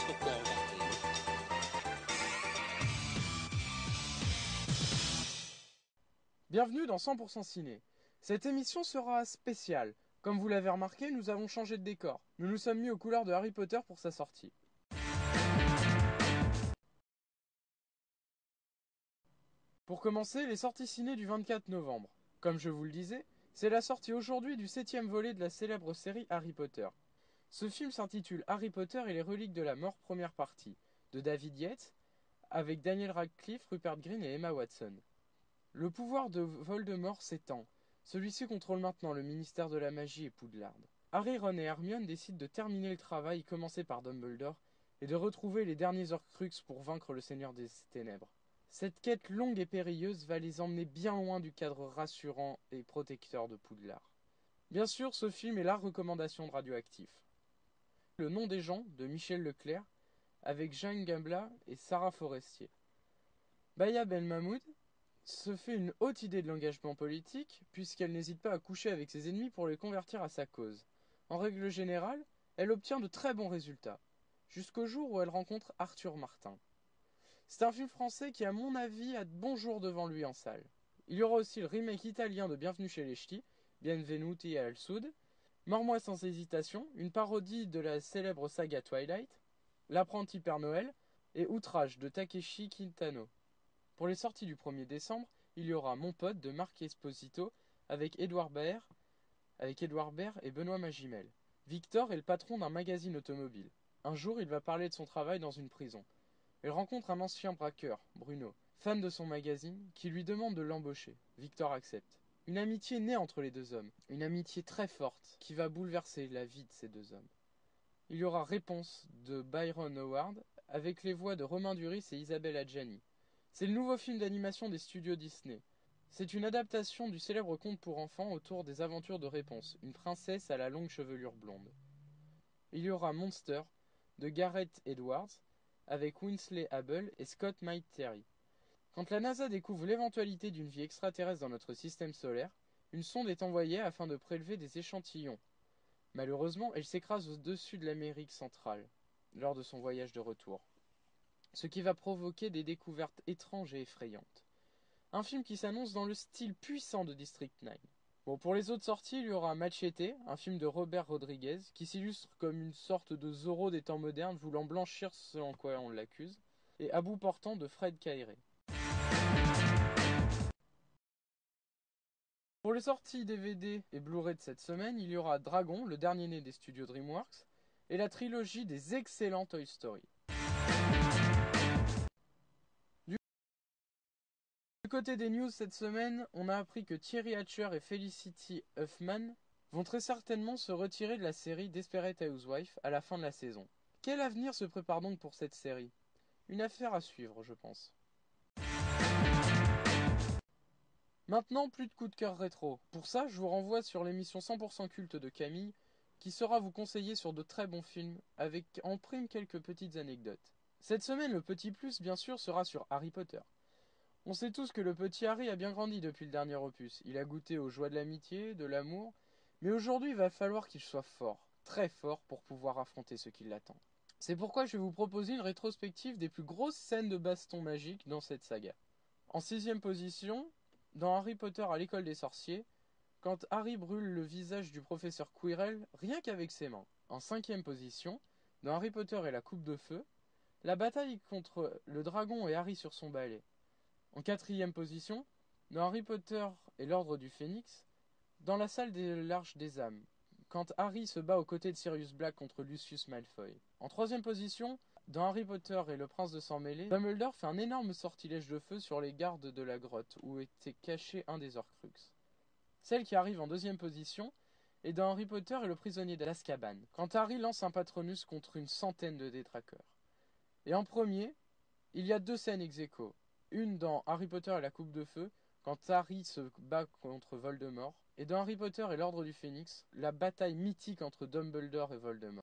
pourquoi on va tomber. Bienvenue dans 100% Ciné. Cette émission sera spéciale. Comme vous l'avez remarqué, nous avons changé de décor. Nous nous sommes mis aux couleurs de Harry Potter pour sa sortie. Pour commencer, les sorties ciné du 24 novembre. Comme je vous le disais, c'est la sortie aujourd'hui du 7e volet de la célèbre série Harry Potter. Ce film s'intitule Harry Potter et les reliques de la mort, première partie, de David Yates, avec Daniel Radcliffe, Rupert Grint et Emma Watson. Le pouvoir de Voldemort s'étend. Celui-ci contrôle maintenant le ministère de la magie et Poudlard. Harry, Ron et Hermione décident de terminer le travail commencé par Dumbledore et de retrouver les derniers Horcruxes pour vaincre le Seigneur des Ténèbres. Cette quête longue et périlleuse va les emmener bien loin du cadre rassurant et protecteur de Poudlard. Bien sûr, ce film est la recommandation de Radioactif. Le nom des gens de Michel Leclerc avec Jeanne Gabla et Sarah Forestier. Baya Ben Mahmoud se fait une haute idée de l'engagement politique, puisqu'elle n'hésite pas à coucher avec ses ennemis pour les convertir à sa cause. En règle générale, elle obtient de très bons résultats, jusqu'au jour où elle rencontre Arthur Martin. C'est un film français qui, à mon avis, a de bons jours devant lui en salle. Il y aura aussi le remake italien de Bienvenue chez les Ch'tis, Benvenuti al Sud, Mors-moi sans hésitation, une parodie de la célèbre saga Twilight, L'apprenti Père Noël et Outrage de Takeshi Kitano. Pour les sorties du 1er décembre, il y aura Mon pote de Marc Esposito avec Édouard Baird et Benoît Magimel. Victor est le patron d'un magazine automobile. Un jour, il va parler de son travail dans une prison. Il rencontre un ancien braqueur, Bruno, fan de son magazine, qui lui demande de l'embaucher. Victor accepte. Une amitié naît entre les deux hommes, une amitié très forte, qui va bouleverser la vie de ces deux hommes. Il y aura Réponse de Byron Howard, avec les voix de Romain Duris et Isabelle Adjani. C'est le nouveau film d'animation des studios Disney. C'est une adaptation du célèbre conte pour enfants autour des aventures de Réponse, une princesse à la longue chevelure blonde. Il y aura Monster de Gareth Edwards, avec Winsley Abel et Scott Terry. Quand la NASA découvre l'éventualité d'une vie extraterrestre dans notre système solaire, une sonde est envoyée afin de prélever des échantillons. Malheureusement, elle s'écrase au-dessus de l'Amérique centrale, lors de son voyage de retour. Ce qui va provoquer des découvertes étranges et effrayantes. Un film qui s'annonce dans le style puissant de District 9. Bon, pour les autres sorties, il y aura Machete, un film de Robert Rodriguez, qui s'illustre comme une sorte de Zorro des temps modernes voulant blanchir ce en quoi on l'accuse, et À bout portant de Fred Cairé. Pour les sorties DVD et Blu-ray de cette semaine, il y aura Dragon, le dernier né des studios DreamWorks, et la trilogie des excellents Toy Story. Du côté des news cette semaine, on a appris que Thierry Hatcher et Felicity Huffman vont très certainement se retirer de la série Desperate Housewives à la fin de la saison. Quel avenir se prépare donc pour cette série? Une affaire à suivre, je pense. Maintenant, plus de coup de cœur rétro. Pour ça, je vous renvoie sur l'émission 100% culte de Camille, qui saura vous conseiller sur de très bons films, avec en prime quelques petites anecdotes. Cette semaine, le petit plus, bien sûr, sera sur Harry Potter. On sait tous que le petit Harry a bien grandi depuis le dernier opus. Il a goûté aux joies de l'amitié, de l'amour, mais aujourd'hui il va falloir qu'il soit fort, très fort, pour pouvoir affronter ce qui l'attend. C'est pourquoi je vais vous proposer une rétrospective des plus grosses scènes de baston magique dans cette saga. En 6ème position, dans Harry Potter à l'école des sorciers, quand Harry brûle le visage du professeur Quirrell rien qu'avec ses mains. En 5ème position, dans Harry Potter et la coupe de feu, la bataille contre le dragon et Harry sur son balai. En 4ème position, dans Harry Potter et l'Ordre du Phénix, dans la salle de l'Arche des âmes, quand Harry se bat aux côtés de Sirius Black contre Lucius Malfoy. En 3ème position, dans Harry Potter et le Prince de Sang Mêlé, Dumbledore fait un énorme sortilège de feu sur les gardes de la grotte où était caché un des Horcruxes. Celle qui arrive en 2ème position est dans Harry Potter et le prisonnier d'Azkaban, quand Harry lance un Patronus contre une centaine de détraqueurs. Et en premier, il y a 2 scènes ex-aequo. Une dans Harry Potter et la coupe de feu, quand Harry se bat contre Voldemort. Et dans Harry Potter et l'Ordre du Phénix, la bataille mythique entre Dumbledore et Voldemort.